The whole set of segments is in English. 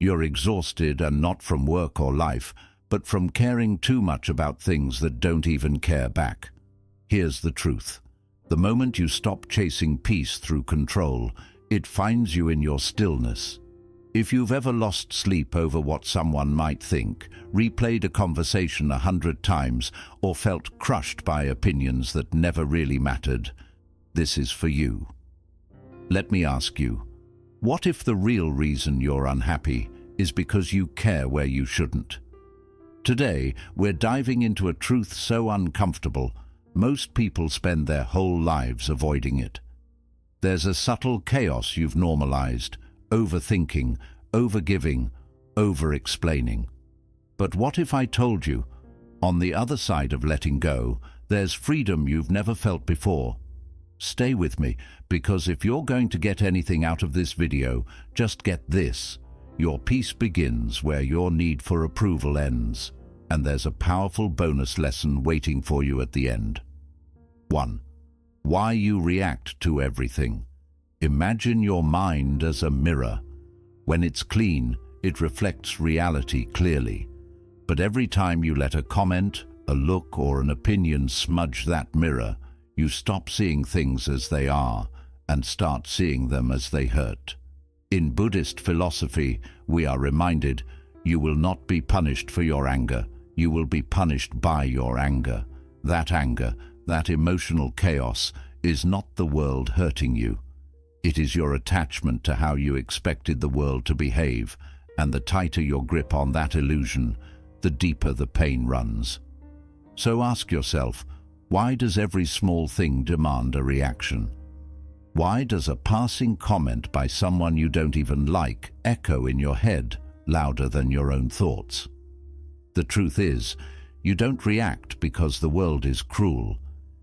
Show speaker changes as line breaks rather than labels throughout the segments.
You're exhausted, and not from work or life, but from caring too much about things that don't even care back. Here's the truth. The moment you stop chasing peace through control, it finds you in your stillness. If you've ever lost sleep over what someone might think, replayed a conversation 100 times, or felt crushed by opinions that never really mattered, this is for you. Let me ask you, what if the real reason you're unhappy is because you care where you shouldn't? Today, we're diving into a truth so uncomfortable, most people spend their whole lives avoiding it. There's a subtle chaos you've normalized: overthinking, overgiving, over-explaining. But what if I told you, on the other side of letting go, there's freedom you've never felt before? Stay with me, because if you're going to get anything out of this video, just get this. Your peace begins where your need for approval ends, and there's a powerful bonus lesson waiting for you at the end. 1. Why you react to everything. Imagine your mind as a mirror. When it's clean, it reflects reality clearly. But every time you let a comment, a look, or an opinion smudge that mirror, you stop seeing things as they are and start seeing them as they hurt. In Buddhist philosophy, we are reminded, you will not be punished for your anger. You will be punished by your anger. That anger, that emotional chaos, is not the world hurting you. It is your attachment to how you expected the world to behave, and the tighter your grip on that illusion, the deeper the pain runs. So ask yourself, why does every small thing demand a reaction? Why does a passing comment by someone you don't even like echo in your head louder than your own thoughts? The truth is, you don't react because the world is cruel.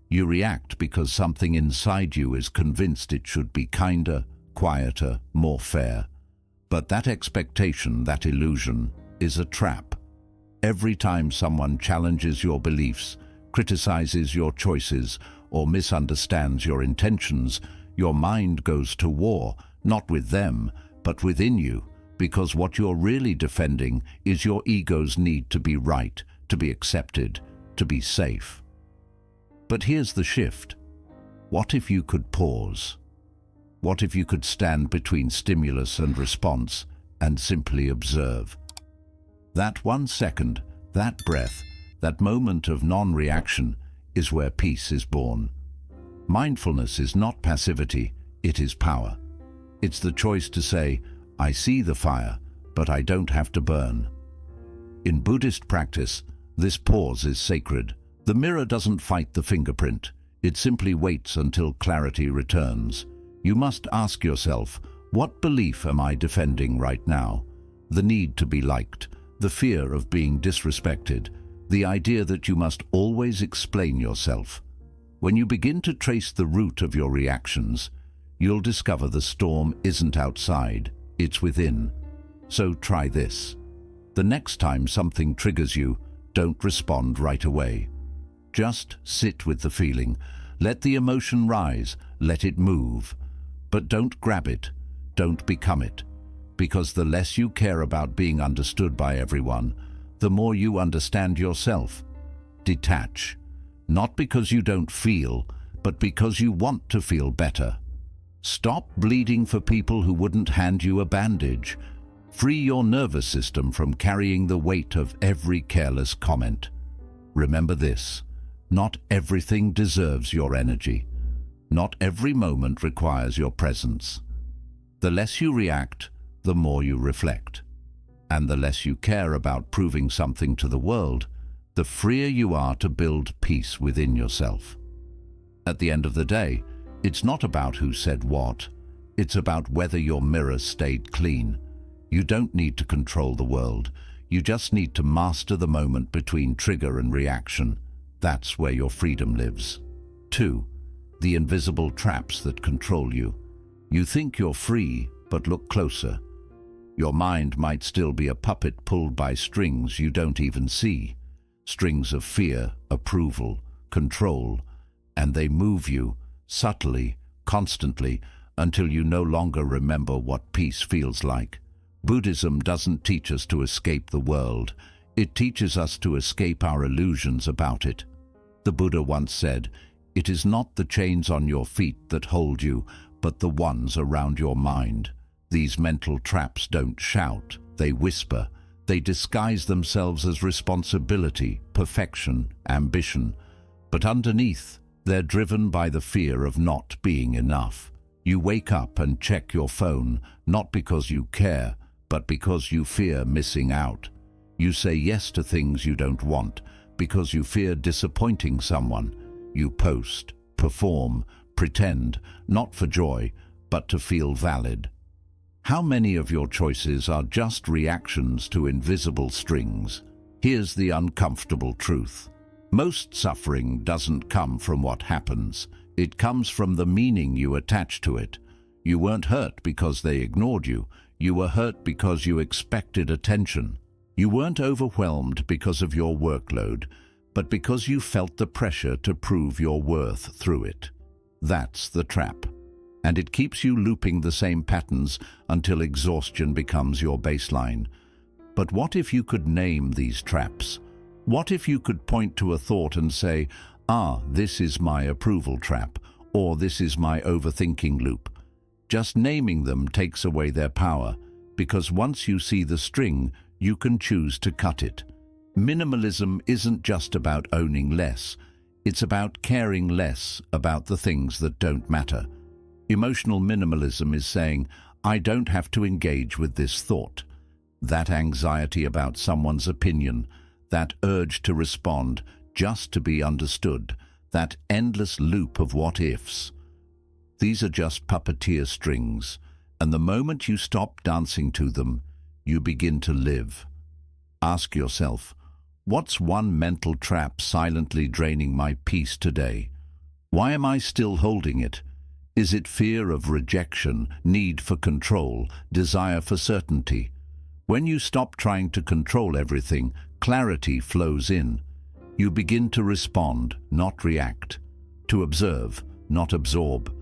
You react because something inside you is convinced it should be kinder, quieter, more fair. But that expectation, that illusion, is a trap. Every time someone challenges your beliefs, criticizes your choices, or misunderstands your intentions, your mind goes to war, not with them, but within you, because what you're really defending is your ego's need to be right, to be accepted, to be safe. But here's the shift. What if you could pause? What if you could stand between stimulus and response and simply observe? That 1 second, that breath, that moment of non-reaction is where peace is born. Mindfulness is not passivity, it is power. It's the choice to say, I see the fire, but I don't have to burn. In Buddhist practice, this pause is sacred. The mirror doesn't fight the fingerprint. It simply waits until clarity returns. You must ask yourself, what belief am I defending right now? The need to be liked, the fear of being disrespected, the idea that you must always explain yourself. When you begin to trace the root of your reactions, you'll discover the storm isn't outside, it's within. So try this. The next time something triggers you, don't respond right away. Just sit with the feeling. Let the emotion rise, let it move. But don't grab it, don't become it. Because the less you care about being understood by everyone, the more you understand yourself. Detach. Not because you don't feel, but because you want to feel better. Stop bleeding for people who wouldn't hand you a bandage. Free your nervous system from carrying the weight of every careless comment. Remember this, not everything deserves your energy. Not every moment requires your presence. The less you react, the more you reflect. And the less you care about proving something to the world, the freer you are to build peace within yourself. At the end of the day, it's not about who said what. It's about whether your mirror stayed clean. You don't need to control the world. You just need to master the moment between trigger and reaction. That's where your freedom lives. 2. The invisible traps that control you. You think you're free, but look closer. Your mind might still be a puppet pulled by strings you don't even see. Strings of fear, approval, control, and they move you subtly, constantly, until you no longer remember what peace feels like. Buddhism doesn't teach us to escape the world. It teaches us to escape our illusions about it. The Buddha once said, "It is not the chains on your feet that hold you, but the ones around your mind." These mental traps don't shout, they whisper. They disguise themselves as responsibility, perfection, ambition. But underneath, they're driven by the fear of not being enough. You wake up and check your phone, not because you care, but because you fear missing out. You say yes to things you don't want, because you fear disappointing someone. You post, perform, pretend, not for joy, but to feel valid. How many of your choices are just reactions to invisible strings? Here's the uncomfortable truth. Most suffering doesn't come from what happens. It comes from the meaning you attach to it. You weren't hurt because they ignored you. You were hurt because you expected attention. You weren't overwhelmed because of your workload, but because you felt the pressure to prove your worth through it. That's the trap. And it keeps you looping the same patterns until exhaustion becomes your baseline. But what if you could name these traps? What if you could point to a thought and say, this is my approval trap, or this is my overthinking loop? Just naming them takes away their power, because once you see the string, you can choose to cut it. Minimalism isn't just about owning less. It's about caring less about the things that don't matter. Emotional minimalism is saying, I don't have to engage with this thought. That anxiety about someone's opinion, that urge to respond just to be understood, that endless loop of what-ifs. These are just puppeteer strings, and the moment you stop dancing to them, you begin to live. Ask yourself, what's one mental trap silently draining my peace today? Why am I still holding it? Is it fear of rejection, need for control, desire for certainty? When you stop trying to control everything, clarity flows in. You begin to respond, not react. To observe, not absorb.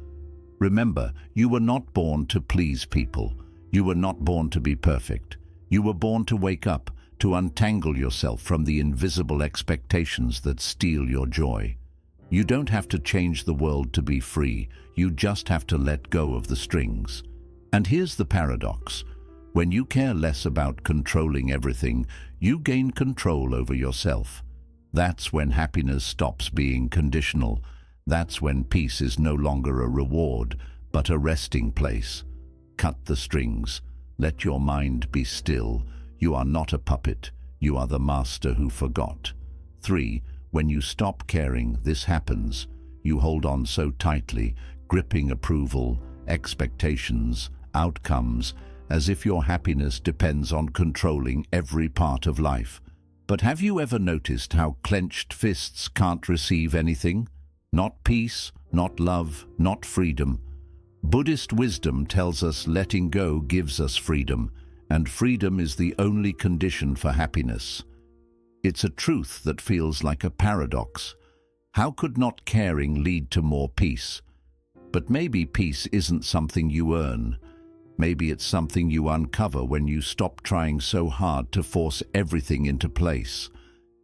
Remember, you were not born to please people. You were not born to be perfect. You were born to wake up, to untangle yourself from the invisible expectations that steal your joy. You don't have to change the world to be free. You just have to let go of the strings. And here's the paradox. When you care less about controlling everything, you gain control over yourself. That's when happiness stops being conditional. That's when peace is no longer a reward, but a resting place. Cut the strings. Let your mind be still. You are not a puppet. You are the master who forgot. 3. When you stop caring, this happens. You hold on so tightly, gripping approval, expectations, outcomes, as if your happiness depends on controlling every part of life. But have you ever noticed how clenched fists can't receive anything? Not peace, not love, not freedom. Buddhist wisdom tells us letting go gives us freedom, and freedom is the only condition for happiness. It's a truth that feels like a paradox. How could not caring lead to more peace? But maybe peace isn't something you earn. Maybe it's something you uncover when you stop trying so hard to force everything into place.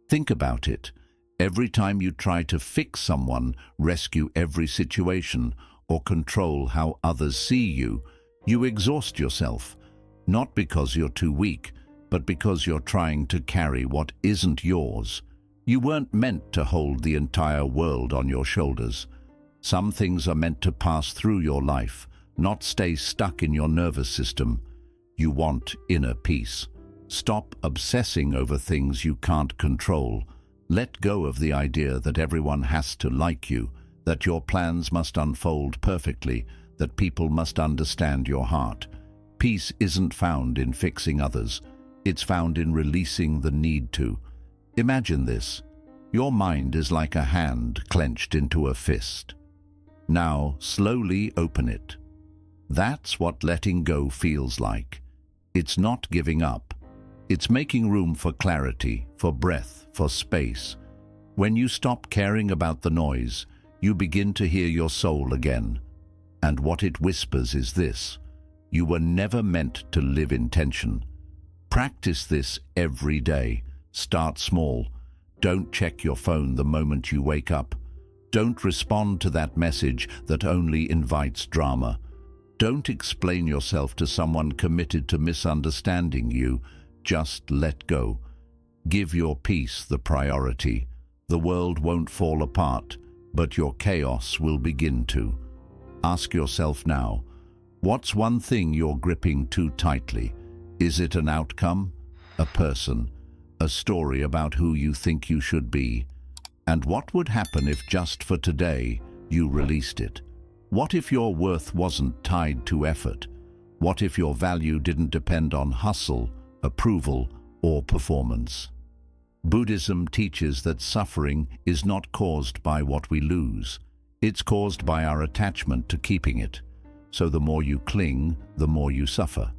Think about it. Every time you try to fix someone, rescue every situation, or control how others see you, you exhaust yourself. Not because you're too weak, but because you're trying to carry what isn't yours. You weren't meant to hold the entire world on your shoulders. Some things are meant to pass through your life, not stay stuck in your nervous system. You want inner peace. Stop obsessing over things you can't control. Let go of the idea that everyone has to like you, that your plans must unfold perfectly, that people must understand your heart. Peace isn't found in fixing others. It's found in releasing the need to. Imagine this. Your mind is like a hand clenched into a fist. Now, slowly open it. That's what letting go feels like. It's not giving up. It's making room for clarity, for breath, for space. When you stop caring about the noise, you begin to hear your soul again. And what it whispers is this: You were never meant to live in tension. Practice this every day. Start small. Don't check your phone the moment you wake up. Don't respond to that message that only invites drama. Don't explain yourself to someone committed to misunderstanding you. Just let go. Give your peace the priority. The world won't fall apart, but your chaos will begin to. Ask yourself now, what's one thing you're gripping too tightly? Is it an outcome? A person? A story about who you think you should be? And what would happen if just for today you released it? What if your worth wasn't tied to effort? What if your value didn't depend on hustle, approval, or performance? Buddhism teaches that suffering is not caused by what we lose. It's caused by our attachment to keeping it. So the more you cling, the more you suffer.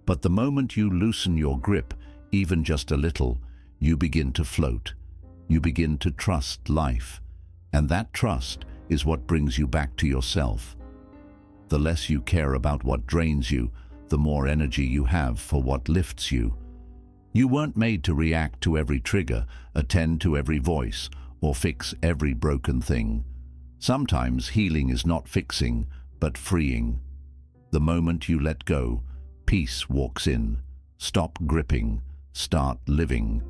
But the moment you loosen your grip, even just a little, you begin to float. You begin to trust life. And that trust is what brings you back to yourself. The less you care about what drains you, the more energy you have for what lifts you. You weren't made to react to every trigger, attend to every voice, or fix every broken thing. Sometimes healing is not fixing, but freeing. The moment you let go, peace walks in. Stop gripping, start living.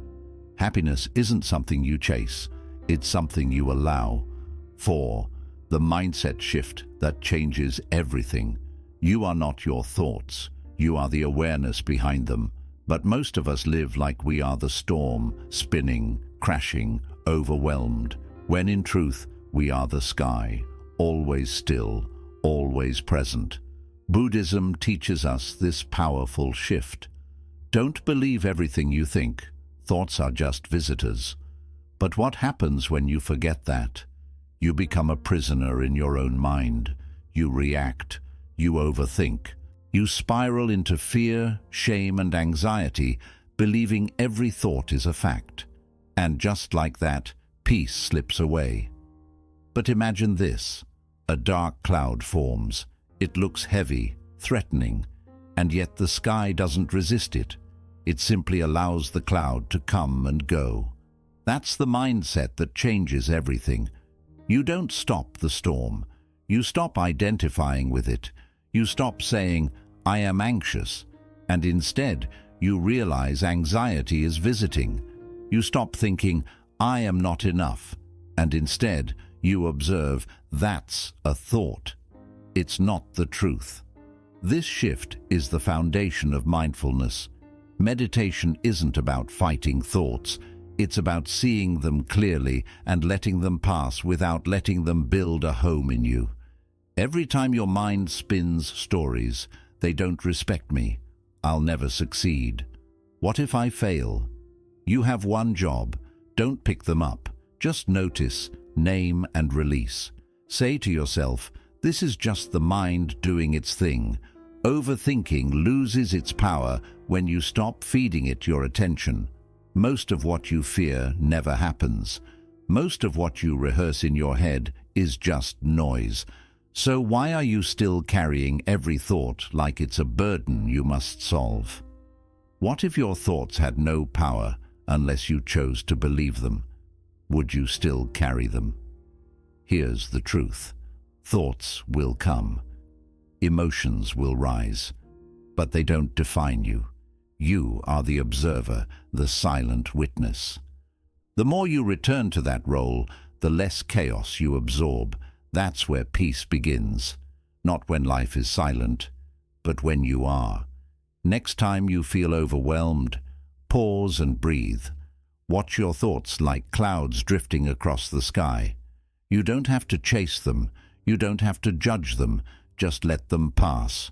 Happiness isn't something you chase, it's something you allow. 4. The mindset shift that changes everything. You are not your thoughts, you are the awareness behind them. But most of us live like we are the storm, spinning, crashing, overwhelmed, when in truth we are the sky, always still, always present. Buddhism teaches us this powerful shift. Don't believe everything you think. Thoughts are just visitors. But what happens when you forget that? You become a prisoner in your own mind. You react. You overthink. You spiral into fear, shame, and anxiety, believing every thought is a fact. And just like that, peace slips away. But imagine this. A dark cloud forms. It looks heavy, threatening, and yet the sky doesn't resist it. It simply allows the cloud to come and go. That's the mindset that changes everything. You don't stop the storm. You stop identifying with it. You stop saying, "I am anxious," and instead you realize anxiety is visiting. You stop thinking, "I am not enough," and instead you observe, that's a thought. It's not the truth. This shift is the foundation of mindfulness. Meditation isn't about fighting thoughts. It's about seeing them clearly and letting them pass without letting them build a home in you. Every time your mind spins stories, "They don't respect me. I'll never succeed. What if I fail?" You have one job. Don't pick them up. Just notice, name, and release. Say to yourself, this is just the mind doing its thing. Overthinking loses its power when you stop feeding it your attention. Most of what you fear never happens. Most of what you rehearse in your head is just noise. So why are you still carrying every thought like it's a burden you must solve? What if your thoughts had no power unless you chose to believe them? Would you still carry them? Here's the truth. Thoughts will come. Emotions will rise. But they don't define you. You are the observer, the silent witness. The more you return to that role, the less chaos you absorb. That's where peace begins. Not when life is silent, but when you are. Next time you feel overwhelmed, pause and breathe. Watch your thoughts like clouds drifting across the sky. You don't have to chase them. You don't have to judge them. Just let them pass.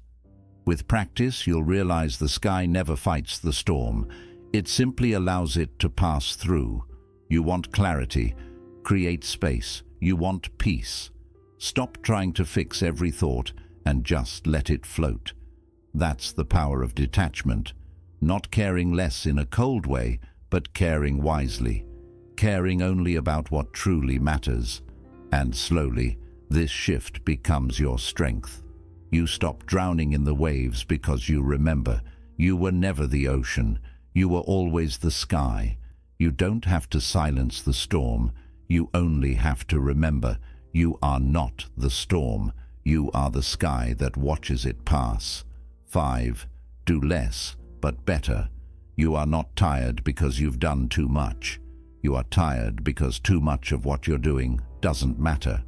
With practice, you'll realize the sky never fights the storm. It simply allows it to pass through. You want clarity. Create space. You want peace. Stop trying to fix every thought and just let it float. That's the power of detachment. Not caring less in a cold way, but caring wisely. Caring only about what truly matters. And slowly, this shift becomes your strength. You stop drowning in the waves because you remember you were never the ocean, you were always the sky. You don't have to silence the storm, you only have to remember you are not the storm, you are the sky that watches it pass. 5. Do less, but better. You are not tired because you've done too much. You are tired because too much of what you're doing doesn't matter.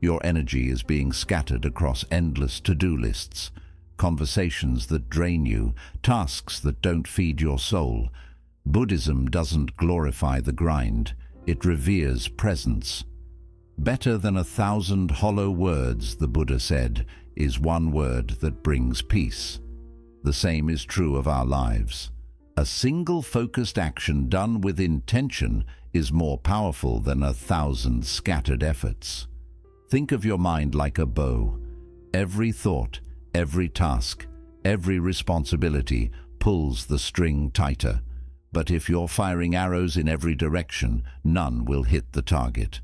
Your energy is being scattered across endless to-do lists, conversations that drain you, tasks that don't feed your soul. Buddhism doesn't glorify the grind, it reveres presence. Better than 1,000 hollow words, the Buddha said, is one word that brings peace. The same is true of our lives. A single focused action done with intention is more powerful than 1,000 scattered efforts. Think of your mind like a bow. Every thought, every task, every responsibility pulls the string tighter. But if you're firing arrows in every direction, none will hit the target.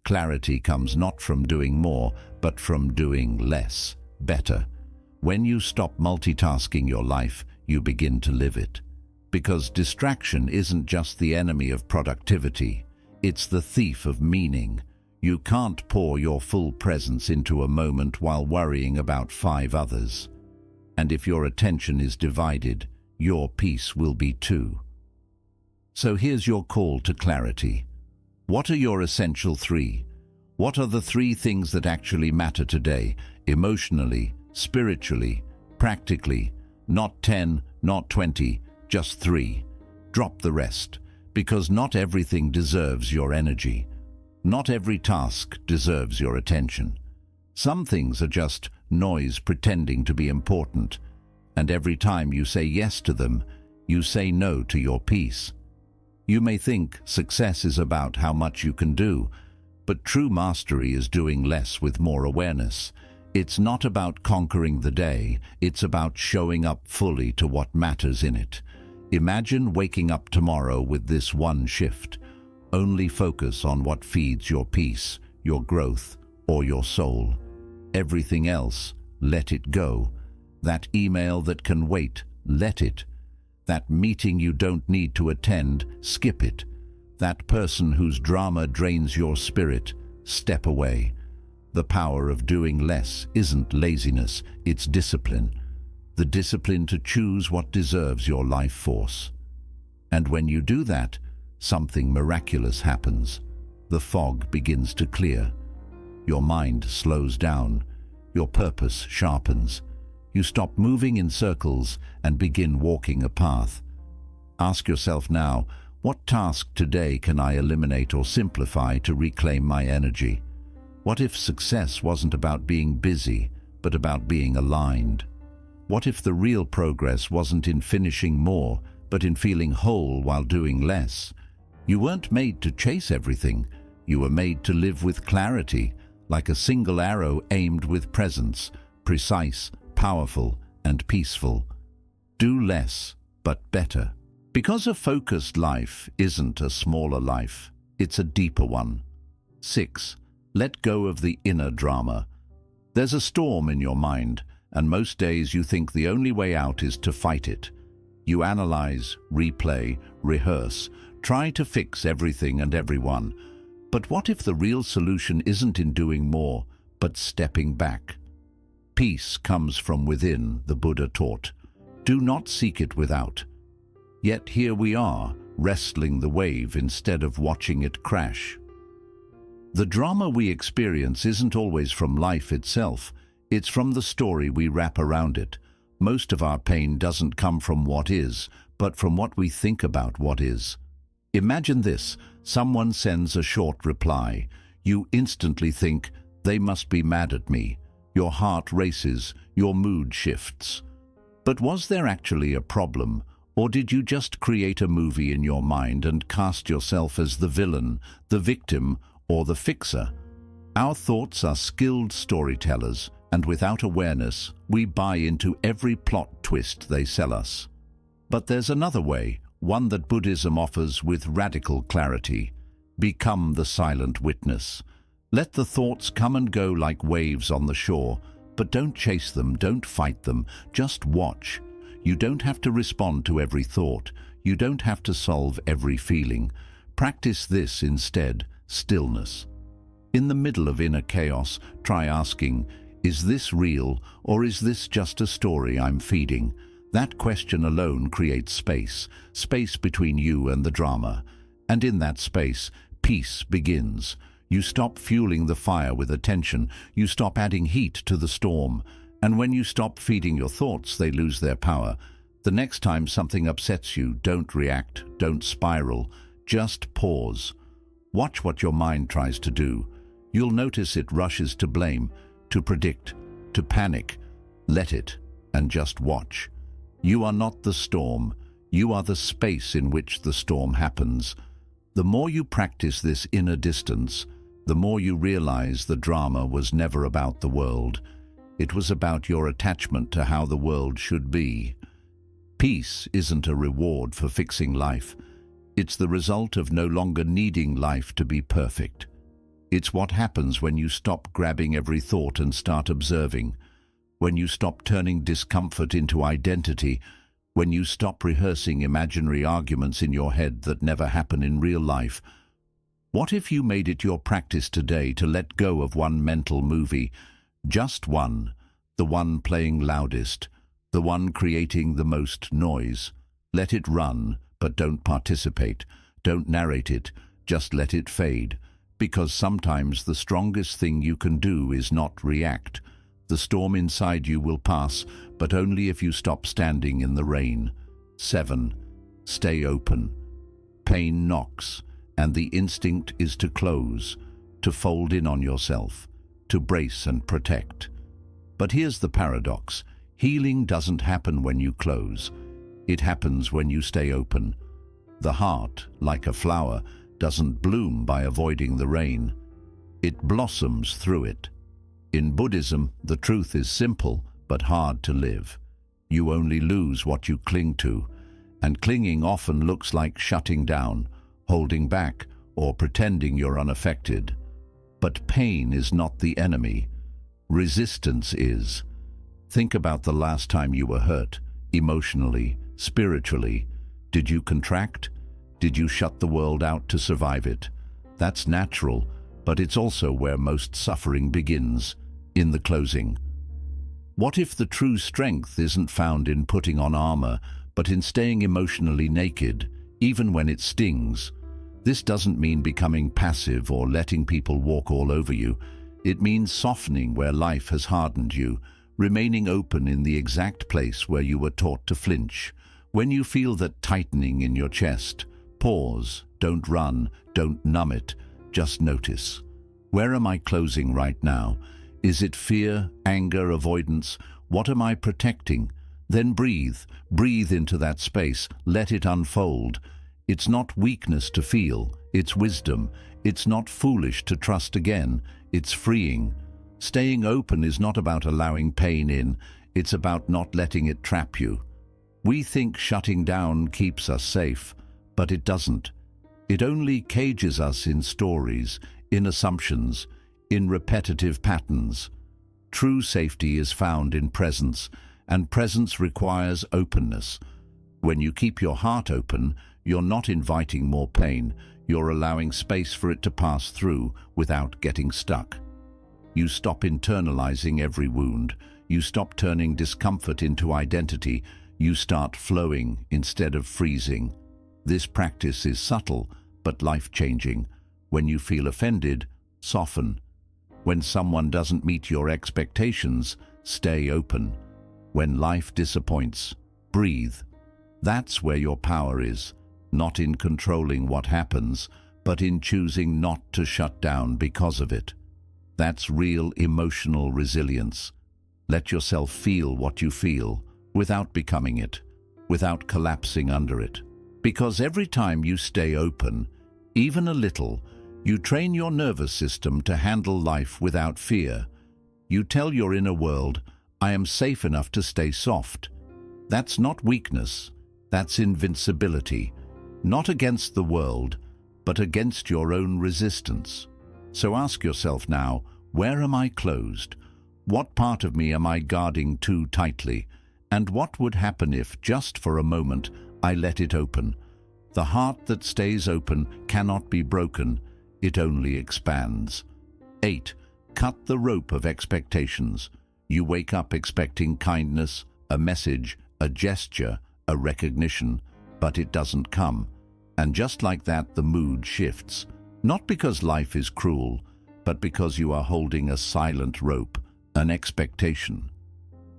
Clarity comes not from doing more, but from doing less, better. When you stop multitasking your life, you begin to live it. Because distraction isn't just the enemy of productivity, it's the thief of meaning. You can't pour your full presence into a moment while worrying about 5 others. And if your attention is divided, your peace will be too. So here's your call to clarity. What are your essential 3? What are the 3 things that actually matter today, emotionally, spiritually, practically? Not 10, not 20, just 3. Drop the rest, because not everything deserves your energy. Not every task deserves your attention. Some things are just noise pretending to be important, and every time you say yes to them, you say no to your peace. You may think success is about how much you can do, but true mastery is doing less with more awareness. It's not about conquering the day, it's about showing up fully to what matters in it. Imagine waking up tomorrow with this one shift. Only focus on what feeds your peace, your growth, or your soul. Everything else, let it go. That email that can wait, let it. That meeting you don't need to attend, skip it. That person whose drama drains your spirit, step away. The power of doing less isn't laziness, it's discipline. The discipline to choose what deserves your life force. And when you do that, something miraculous happens. The fog begins to clear. Your mind slows down. Your purpose sharpens. You stop moving in circles and begin walking a path. Ask yourself now, what task today can I eliminate or simplify to reclaim my energy? What if success wasn't about being busy, but about being aligned? What if the real progress wasn't in finishing more, but in feeling whole while doing less? You weren't made to chase everything. You were made to live with clarity, like a single arrow aimed with presence, precise, powerful, and peaceful. Do less, but better. Because a focused life isn't a smaller life, it's a deeper one. 6. Let go of the inner drama. There's a storm in your mind, and most days you think the only way out is to fight it. You analyze, replay, rehearse, try to fix everything and everyone. But what if the real solution isn't in doing more, but stepping back? Peace comes from within, the Buddha taught. Do not seek it without. Yet here we are, wrestling the wave instead of watching it crash. The drama we experience isn't always from life itself, it's from the story we wrap around it. Most of our pain doesn't come from what is, but from what we think about what is. Imagine this, someone sends a short reply. You instantly think, they must be mad at me. Your heart races, your mood shifts. But was there actually a problem? Or did you just create a movie in your mind and cast yourself as the villain, the victim, or the fixer? Our thoughts are skilled storytellers, and without awareness, we buy into every plot twist they sell us. But there's another way, one that Buddhism offers with radical clarity. Become the silent witness. Let the thoughts come and go like waves on the shore, But don't chase them, don't fight them, just watch. You don't have to respond to every thought. You don't have to solve every feeling. Practice this instead, stillness. In the middle of inner chaos, try asking, is this real, or is this just a story I'm feeding? That question alone creates space, space between you and the drama. And in that space, peace begins. You stop fueling the fire with attention. You stop adding heat to the storm. And when you stop feeding your thoughts, they lose their power. The next time something upsets you, don't react, don't spiral. Just pause. Watch what your mind tries to do. You'll notice it rushes to blame, to predict, to panic. Let it, and just watch. You are not the storm. You are the space in which the storm happens. The more you practice this inner distance, the more you realize the drama was never about the world. It was about your attachment to how the world should be. Peace isn't a reward for fixing life. It's the result of no longer needing life to be perfect. It's what happens when you stop grabbing every thought and start observing, when you stop turning discomfort into identity, when you stop rehearsing imaginary arguments in your head that never happen in real life. What if you made it your practice today to let go of one mental movie, just one, the one playing loudest, the one creating the most noise? Let it run, but don't participate. Don't narrate it, just let it fade. Because sometimes the strongest thing you can do is not react. The storm inside you will pass, but only if you stop standing in the rain. 7. Stay open. Pain knocks, and the instinct is to close, to fold in on yourself, to brace and protect. But here's the paradox. Healing doesn't happen when you close. It happens when you stay open. The heart, like a flower, doesn't bloom by avoiding the rain. It blossoms through it. In Buddhism, the truth is simple but hard to live. You only lose what you cling to, and clinging often looks like shutting down, holding back, or pretending you're unaffected. But pain is not the enemy. Resistance is. Think about the last time you were hurt, emotionally, spiritually. Did you contract? Did you shut the world out to survive it? That's natural, but it's also where most suffering begins, in the closing. What if the true strength isn't found in putting on armor, but in staying emotionally naked, even when it stings? This doesn't mean becoming passive or letting people walk all over you. It means softening where life has hardened you, remaining open in the exact place where you were taught to flinch. When you feel that tightening in your chest, pause, don't run, don't numb it, just notice. Where am I closing right now? Is it fear, anger, avoidance? What am I protecting? Then breathe. Breathe into that space. Let it unfold. It's not weakness to feel. It's wisdom. It's not foolish to trust again. It's freeing. Staying open is not about allowing pain in. It's about not letting it trap you. We think shutting down keeps us safe, but it doesn't. It only cages us in stories, in assumptions, in repetitive patterns. True safety is found in presence, and presence requires openness. When you keep your heart open, you're not inviting more pain, you're allowing space for it to pass through without getting stuck. You stop internalizing every wound, you stop turning discomfort into identity, you start flowing instead of freezing. This practice is subtle, but life-changing. When you feel offended, soften. When someone doesn't meet your expectations, stay open. When life disappoints, breathe. That's where your power is, not in controlling what happens, but in choosing not to shut down because of it. That's real emotional resilience. Let yourself feel what you feel, without becoming it, without collapsing under it. Because every time you stay open, even a little, you train your nervous system to handle life without fear. You tell your inner world, I am safe enough to stay soft. That's not weakness, that's invincibility. Not against the world, but against your own resistance. So ask yourself now, where am I closed? What part of me am I guarding too tightly? And what would happen if, just for a moment, I let it open? The heart that stays open cannot be broken, it only expands. 8. Cut the rope of expectations. You wake up expecting kindness, a message, a gesture, a recognition, but it doesn't come. And just like that, the mood shifts. Not because life is cruel, but because you are holding a silent rope, an expectation.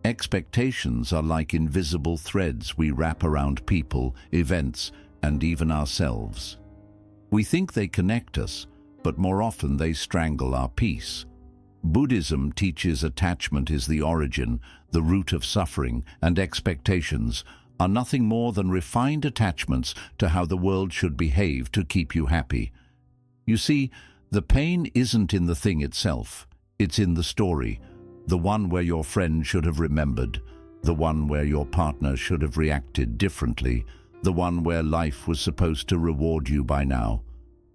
Expectations are like invisible threads we wrap around people, events, and even ourselves. We think they connect us, but more often they strangle our peace. Buddhism teaches attachment is the origin, the root of suffering, and expectations are nothing more than refined attachments to how the world should behave to keep you happy. You see, the pain isn't in the thing itself, it's in the story, the one where your friend should have remembered, the one where your partner should have reacted differently, the one where life was supposed to reward you by now.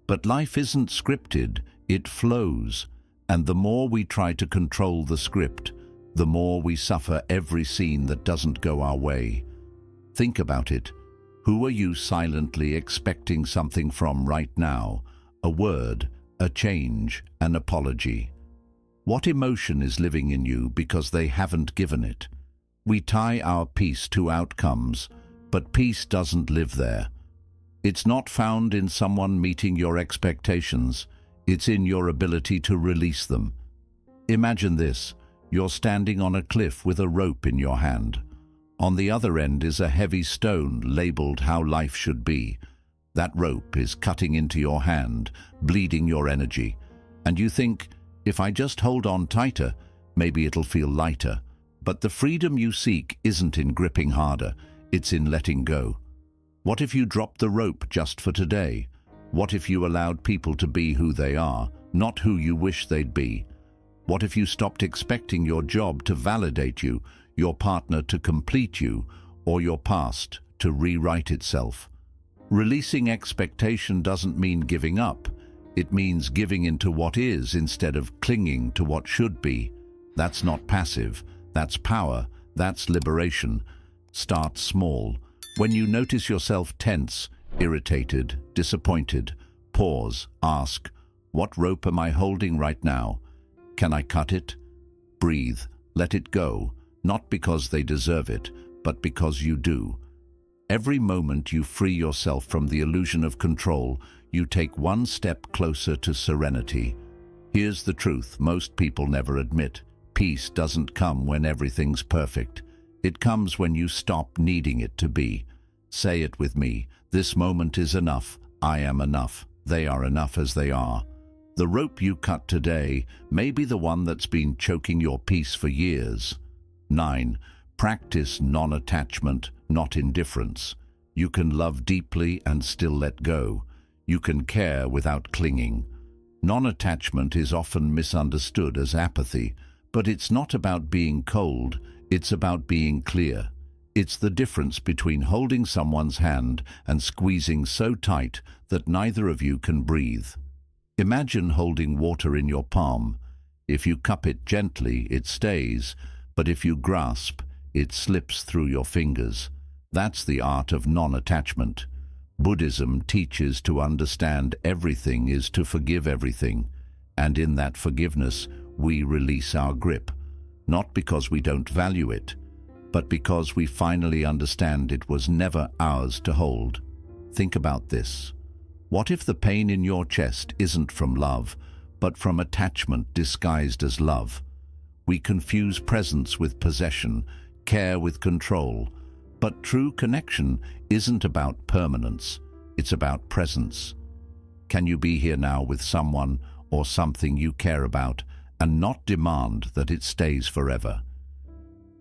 But life isn't scripted, it flows, and the more we try to control the script, the more we suffer every scene that doesn't go our way. Think about it. Who are you silently expecting something from right now? A word, a change, an apology. What emotion is living in you because they haven't given it? We tie our peace to outcomes, but peace doesn't live there. It's not found in someone meeting your expectations. It's in your ability to release them. Imagine this. You're standing on a cliff with a rope in your hand. On the other end is a heavy stone labeled how life should be. That rope is cutting into your hand, bleeding your energy. And you think, if I just hold on tighter, maybe it'll feel lighter. But the freedom you seek isn't in gripping harder, it's in letting go. What if you dropped the rope just for today? What if you allowed people to be who they are, not who you wish they'd be? What if you stopped expecting your job to validate you, your partner to complete you, or your past to rewrite itself? Releasing expectation doesn't mean giving up. It means giving into what is instead of clinging to what should be. That's not passive. That's power. That's liberation. Start small. When you notice yourself tense, irritated, disappointed, pause, ask, what rope am I holding right now? Can I cut it? Breathe. Let it go. Not because they deserve it, but because you do. Every moment you free yourself from the illusion of control, you take one step closer to serenity. Here's the truth most people never admit. Peace doesn't come when everything's perfect. It comes when you stop needing it to be. Say it with me. This moment is enough. I am enough. They are enough as they are. The rope you cut today may be the one that's been choking your peace for years. 9. Practice non-attachment, not indifference. You can love deeply and still let go. You can care without clinging. Non-attachment is often misunderstood as apathy, but it's not about being cold, it's about being clear. It's the difference between holding someone's hand and squeezing so tight that neither of you can breathe. Imagine holding water in your palm. If you cup it gently, it stays, but if you grasp, it slips through your fingers. That's the art of non-attachment. Buddhism teaches to understand everything is to forgive everything, and in that forgiveness we release our grip, not because we don't value it, but because we finally understand it was never ours to hold. Think about this. What if the pain in your chest isn't from love, but from attachment disguised as love? We confuse presence with possession, care with control, but true connection isn't about permanence, it's about presence. Can you be here now with someone or something you care about and not demand that it stays forever?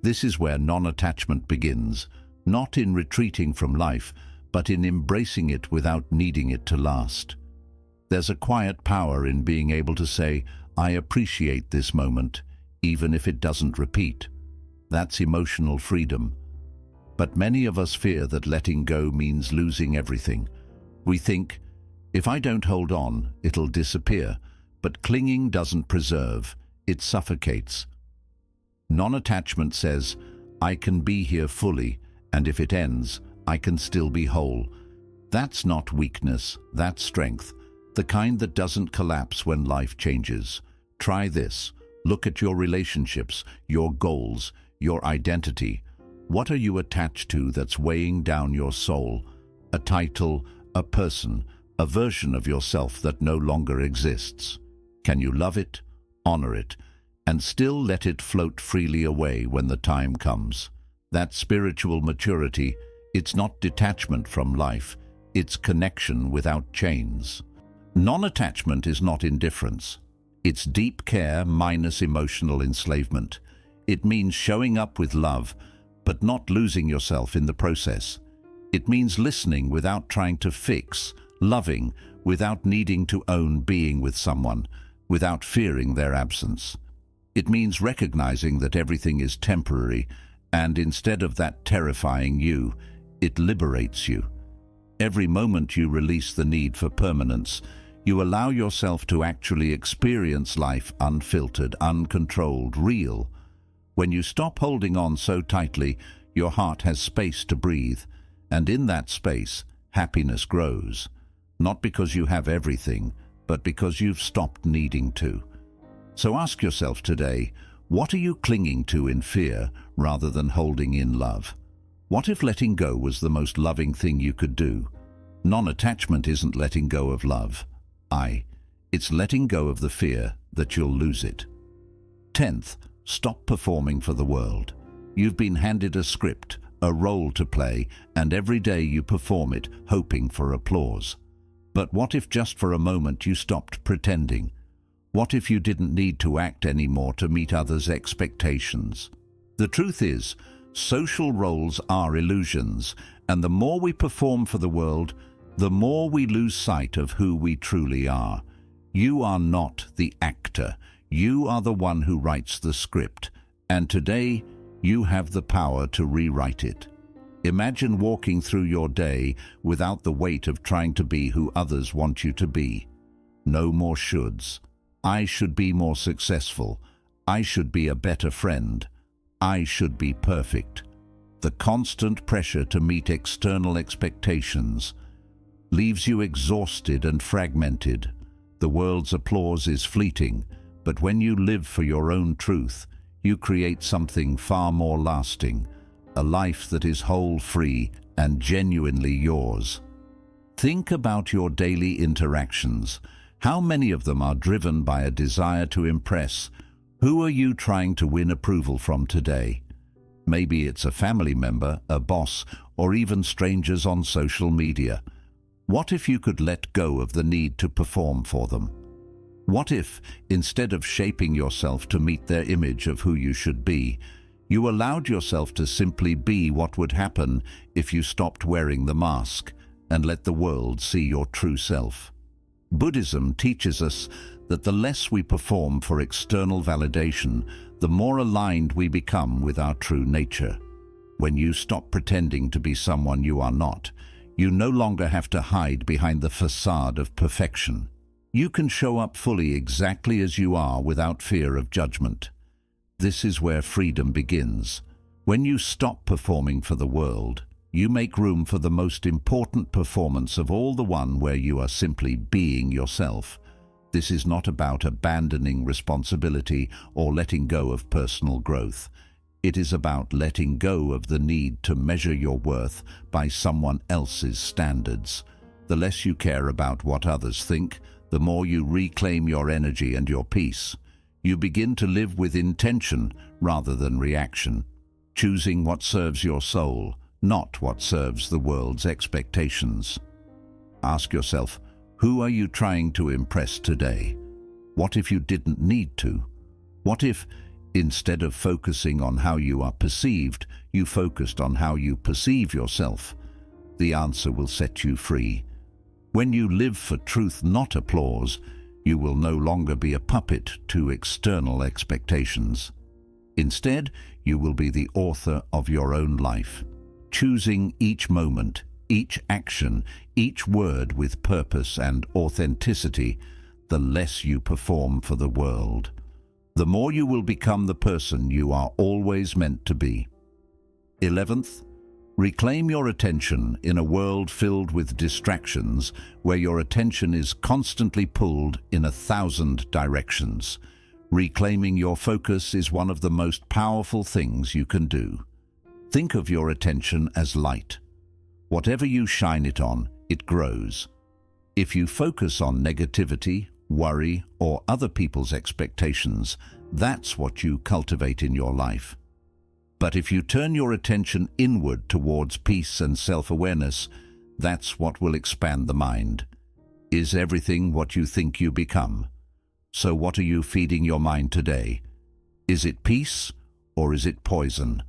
This is where non-attachment begins, not in retreating from life, but in embracing it without needing it to last. There's a quiet power in being able to say, I appreciate this moment, even if it doesn't repeat. That's emotional freedom. But many of us fear that letting go means losing everything. We think, if I don't hold on, it'll disappear. But clinging doesn't preserve, it suffocates. Non-attachment says, I can be here fully, and if it ends, I can still be whole. That's not weakness, that's strength, the kind that doesn't collapse when life changes. Try this. Look at your relationships, your goals, your identity. What are you attached to that's weighing down your soul? A title, a person, a version of yourself that no longer exists. Can you love it, honor it, and still let it float freely away when the time comes? That's spiritual maturity. It's not detachment from life, it's connection without chains. Non-attachment is not indifference. It's deep care minus emotional enslavement. It means showing up with love, but not losing yourself in the process. It means listening without trying to fix, loving without needing to own being with someone, without fearing their absence. It means recognizing that everything is temporary, and instead of that terrifying you, it liberates you. Every moment you release the need for permanence, you allow yourself to actually experience life unfiltered, uncontrolled, real. When you stop holding on so tightly, your heart has space to breathe, and in that space, happiness grows. Not because you have everything, but because you've stopped needing to. So ask yourself today, what are you clinging to in fear rather than holding in love? What if letting go was the most loving thing you could do? Non-attachment isn't letting go of love. It's letting go of the fear that you'll lose it. 10th, stop performing for the world. You've been handed a script, a role to play, and every day you perform it, hoping for applause. But what if just for a moment you stopped pretending? What if you didn't need to act anymore to meet others' expectations? The truth is, social roles are illusions, and the more we perform for the world, the more we lose sight of who we truly are. You are not the actor. You are the one who writes the script, and today you have the power to rewrite it. Imagine walking through your day without the weight of trying to be who others want you to be. No more shoulds. I should be more successful. I should be a better friend. I should be perfect. The constant pressure to meet external expectations leaves you exhausted and fragmented. The world's applause is fleeting, but when you live for your own truth, you create something far more lasting, a life that is whole, free, and genuinely yours. Think about your daily interactions. How many of them are driven by a desire to impress? Who are you trying to win approval from today? Maybe it's a family member, a boss, or even strangers on social media. What if you could let go of the need to perform for them? What if, instead of shaping yourself to meet their image of who you should be, you allowed yourself to simply be what would happen if you stopped wearing the mask and let the world see your true self? Buddhism teaches us that the less we perform for external validation, the more aligned we become with our true nature. When you stop pretending to be someone you are not, you no longer have to hide behind the facade of perfection. You can show up fully exactly as you are without fear of judgment. This is where freedom begins. When you stop performing for the world, you make room for the most important performance of all, the one where you are simply being yourself. This is not about abandoning responsibility or letting go of personal growth. It is about letting go of the need to measure your worth by someone else's standards. The less you care about what others think, the more you reclaim your energy and your peace. You begin to live with intention rather than reaction, choosing what serves your soul, not what serves the world's expectations. Ask yourself, who are you trying to impress today? What if you didn't need to? What if, instead of focusing on how you are perceived, you focused on how you perceive yourself? The answer will set you free. When you live for truth, not applause, you will no longer be a puppet to external expectations. Instead, you will be the author of your own life, choosing each moment, each action, each word with purpose and authenticity. The less you perform for the world, the more you will become the person you are always meant to be. 11th, reclaim your attention in a world filled with distractions where your attention is constantly pulled in 1,000 directions. Reclaiming your focus is one of the most powerful things you can do. Think of your attention as light. Whatever you shine it on, it grows. If you focus on negativity, worry, or other people's expectations, that's what you cultivate in your life. But if you turn your attention inward towards peace and self-awareness, that's what will expand the mind. Is everything what you think you become? So what are you feeding your mind today? Is it peace or is it poison?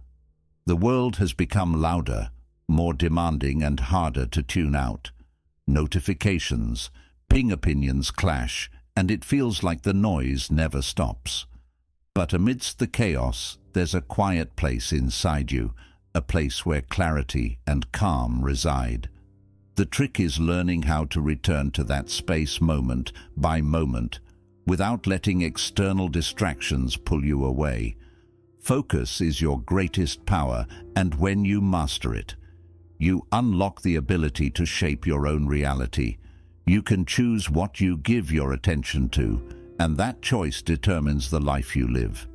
The world has become louder, more demanding and harder to tune out. Notifications, ping opinions clash, and it feels like the noise never stops. But amidst the chaos, there's a quiet place inside you, a place where clarity and calm reside. The trick is learning how to return to that space moment by moment, without letting external distractions pull you away. Focus is your greatest power, and when you master it, you unlock the ability to shape your own reality. You can choose what you give your attention to, and that choice determines the life you live.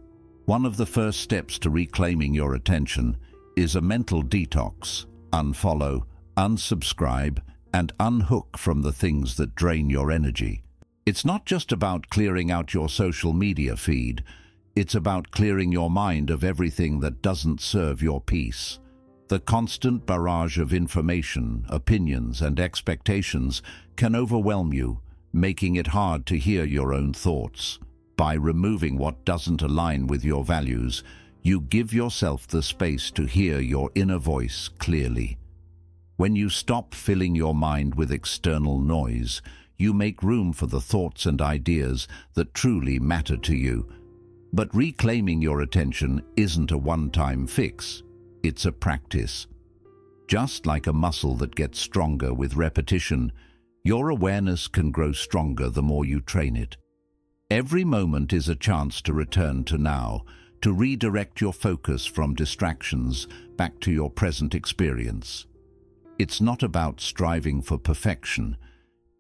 One of the first steps to reclaiming your attention is a mental detox. Unfollow, unsubscribe, and unhook from the things that drain your energy. It's not just about clearing out your social media feed. It's about clearing your mind of everything that doesn't serve your peace. The constant barrage of information, opinions, and expectations can overwhelm you, making it hard to hear your own thoughts. By removing what doesn't align with your values, you give yourself the space to hear your inner voice clearly. When you stop filling your mind with external noise, you make room for the thoughts and ideas that truly matter to you. But reclaiming your attention isn't a one-time fix. It's a practice. Just like a muscle that gets stronger with repetition, your awareness can grow stronger the more you train it. Every moment is a chance to return to now, to redirect your focus from distractions back to your present experience. It's not about striving for perfection.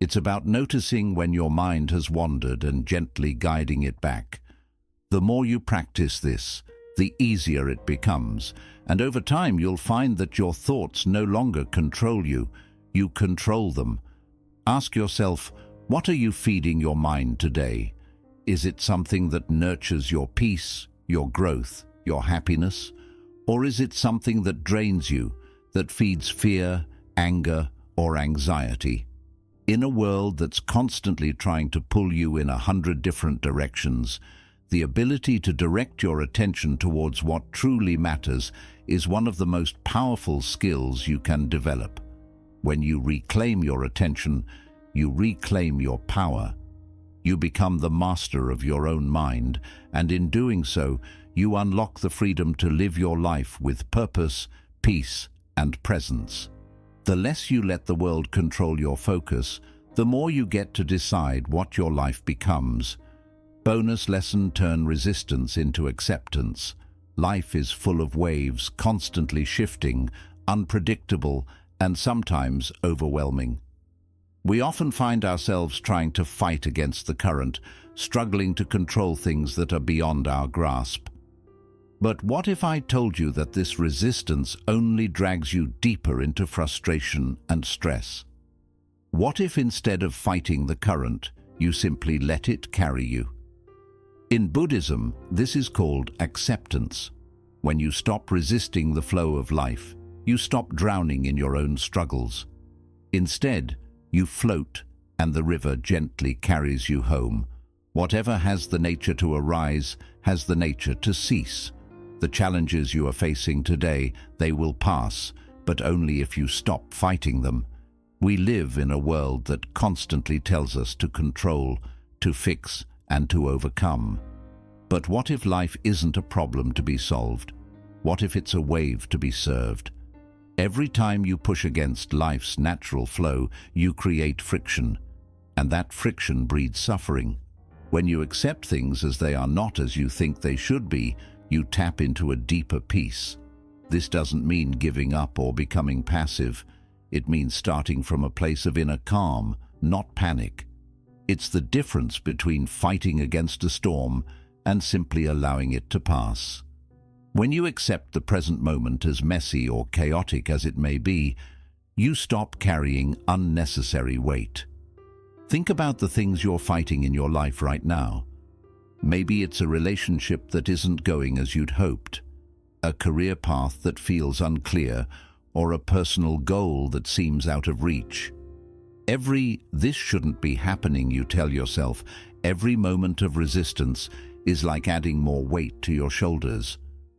It's about noticing when your mind has wandered and gently guiding it back. The more you practice this, the easier it becomes, and over time you'll find that your thoughts no longer control you, you control them. Ask yourself, what are you feeding your mind today? Is it something that nurtures your peace, your growth, your happiness? Or is it something that drains you, that feeds fear, anger, or anxiety? In a world that's constantly trying to pull you in 100 different directions, the ability to direct your attention towards what truly matters is one of the most powerful skills you can develop. When you reclaim your attention, you reclaim your power. You become the master of your own mind, and in doing so, you unlock the freedom to live your life with purpose, peace, and presence. The less you let the world control your focus, the more you get to decide what your life becomes. Bonus lesson: turn resistance into acceptance. Life is full of waves, constantly shifting, unpredictable, and sometimes overwhelming. We often find ourselves trying to fight against the current, struggling to control things that are beyond our grasp. But what if I told you that this resistance only drags you deeper into frustration and stress? What if instead of fighting the current, you simply let it carry you? In Buddhism, this is called acceptance. When you stop resisting the flow of life, you stop drowning in your own struggles. Instead, you float, and the river gently carries you home. Whatever has the nature to arise has the nature to cease. The challenges you are facing today, they will pass, but only if you stop fighting them. We live in a world that constantly tells us to control, to fix, and to overcome. But what if life isn't a problem to be solved? What if it's a wave to be served? Every time you push against life's natural flow, you create friction, and that friction breeds suffering. When you accept things as they are not as you think they should be, you tap into a deeper peace. This doesn't mean giving up or becoming passive. It means starting from a place of inner calm, not panic. It's the difference between fighting against a storm and simply allowing it to pass. When you accept the present moment, as messy or chaotic as it may be, you stop carrying unnecessary weight. Think about the things you're fighting in your life right now. Maybe it's a relationship that isn't going as you'd hoped, a career path that feels unclear, or a personal goal that seems out of reach. This shouldn't be happening, you tell yourself. Every moment of resistance is like adding more weight to your shoulders.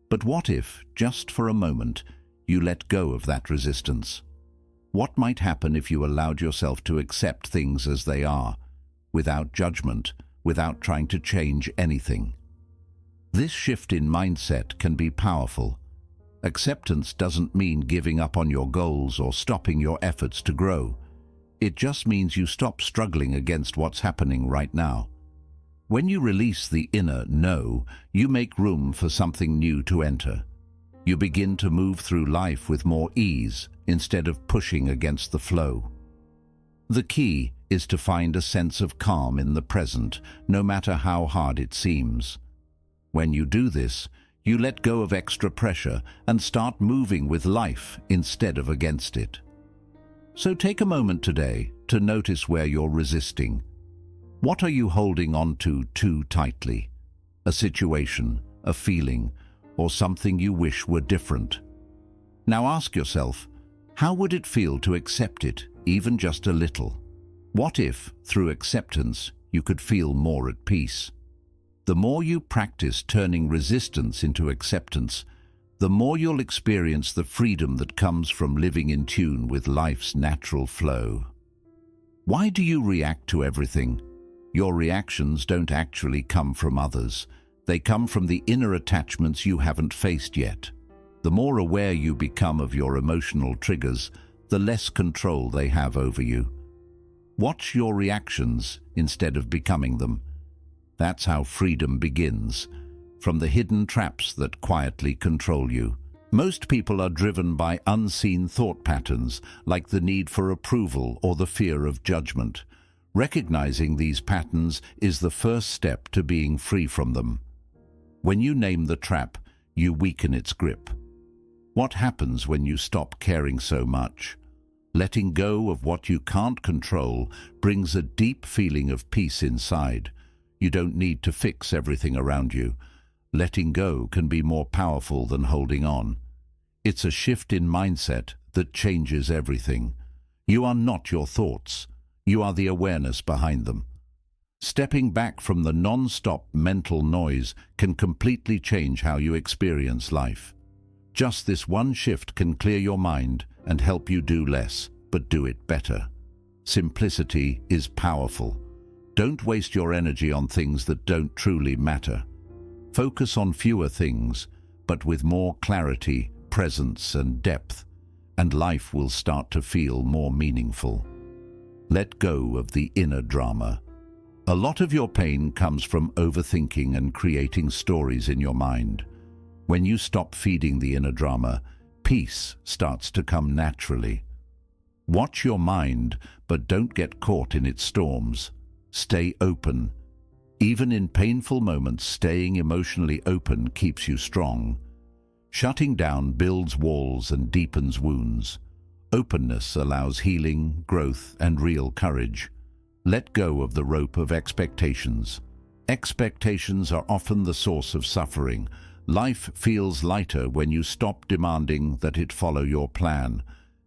But what if, just for a moment, you let go of that resistance? What might happen if you allowed yourself to accept things as they are, without judgment, without trying to change anything? This shift in mindset can be powerful. Acceptance doesn't mean giving up on your goals or stopping your efforts to grow. It just means you stop struggling against what's happening right now. When you release the inner no, you make room for something new to enter. You begin to move through life with more ease instead of pushing against the flow. The key is to find a sense of calm in the present, no matter how hard it seems. When you do this, you let go of extra pressure and start moving with life instead of against it. So take a moment today to notice where you're resisting. What are you holding on to too tightly? A situation, a feeling, or something you wish were different? Now ask yourself, how would it feel to accept it, even just a little? What if, through acceptance, you could feel more at peace? The more you practice turning resistance into acceptance, the more you'll experience the freedom that comes from living in tune with life's natural flow. Why do you react to everything? Your reactions don't actually come from others. They come from the inner attachments you haven't faced yet. The more aware you become of your emotional triggers, the less control they have over you. Watch your reactions instead of becoming them. That's how freedom begins, from the hidden traps that quietly control you. Most people are driven by unseen thought patterns, like the need for approval or the fear of judgment. Recognizing these patterns is the first step to being free from them. When you name the trap, you weaken its grip. What happens when you stop caring so much? Letting go of what you can't control brings a deep feeling of peace inside. You don't need to fix everything around you. Letting go can be more powerful than holding on. It's a shift in mindset that changes everything. You are not your thoughts. You are the awareness behind them. Stepping back from the non-stop mental noise can completely change how you experience life. Just this one shift can clear your mind and help you do less, but do it better. Simplicity is powerful. Don't waste your energy on things that don't truly matter. Focus on fewer things, but with more clarity, presence, and depth, and life will start to feel more meaningful. Let go of the inner drama. A lot of your pain comes from overthinking and creating stories in your mind. When you stop feeding the inner drama, peace starts to come naturally. Watch your mind, but don't get caught in its storms. Stay open. Even in painful moments, staying emotionally open keeps you strong. Shutting down builds walls and deepens wounds. Openness allows healing, growth, and real courage. Let go of the rope of expectations. Expectations are often the source of suffering. Life feels lighter when you stop demanding that it follow your plan.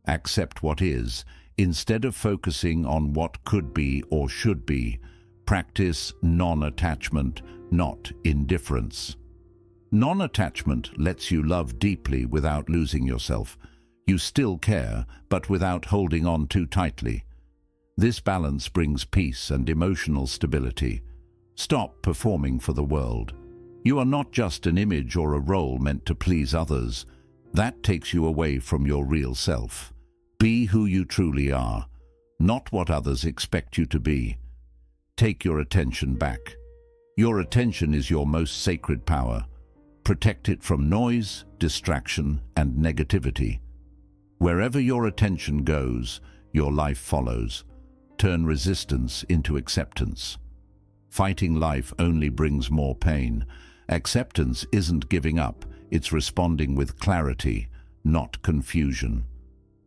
Accept what is, instead of focusing on what could be or should be. Practice non-attachment, not indifference. Non-attachment lets you love deeply without losing yourself. You still care, but without holding on too tightly. This balance brings peace and emotional stability. Stop performing for the world. You are not just an image or a role meant to please others. That takes you away from your real self. Be who you truly are, not what others expect you to be. Take your attention back. Your attention is your most sacred power. Protect it from noise, distraction, and negativity. Wherever your attention goes, your life follows. Turn resistance into acceptance. Fighting life only brings more pain. Acceptance isn't giving up, it's responding with clarity, not confusion.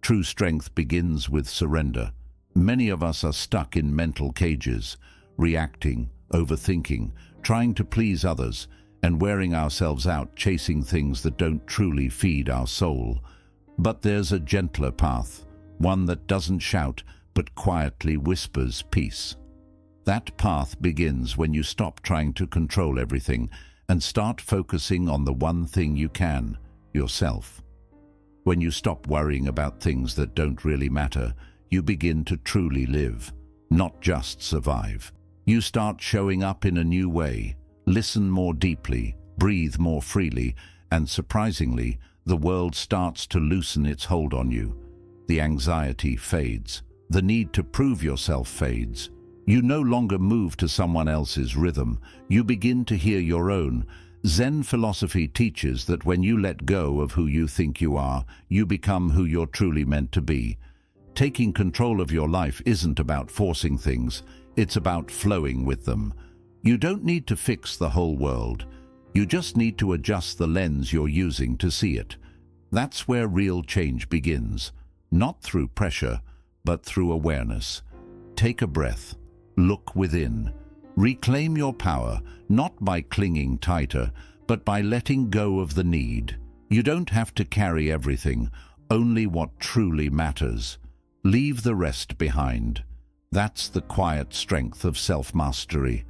True strength begins with surrender. Many of us are stuck in mental cages, reacting, overthinking, trying to please others, and wearing ourselves out chasing things that don't truly feed our soul. But there's a gentler path, one that doesn't shout but quietly whispers peace. That path begins when you stop trying to control everything and start focusing on the one thing you can, yourself. When you stop worrying about things that don't really matter, you begin to truly live, not just survive. You start showing up in a new way, listen more deeply, breathe more freely, and surprisingly, the world starts to loosen its hold on you. The anxiety fades. The need to prove yourself fades. You no longer move to someone else's rhythm. You begin to hear your own. Zen philosophy teaches that when you let go of who you think you are, you become who you're truly meant to be. Taking control of your life isn't about forcing things, it's about flowing with them. You don't need to fix the whole world. You just need to adjust the lens you're using to see it. That's where real change begins, not through pressure, but through awareness. Take a breath. Look within. Reclaim your power, not by clinging tighter, but by letting go of the need. You don't have to carry everything, only what truly matters. Leave the rest behind. That's the quiet strength of self-mastery.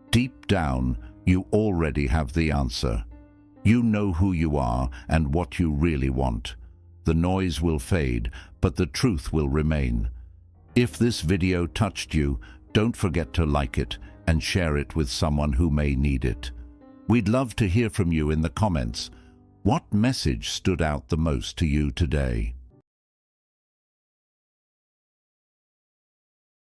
Deep down, you already have the answer. You know who you are and what you really want. The noise will fade, but the truth will remain. If this video touched you, don't forget to like it and share it with someone who may need it. We'd love to hear from you in the comments. What message stood out the most to you today?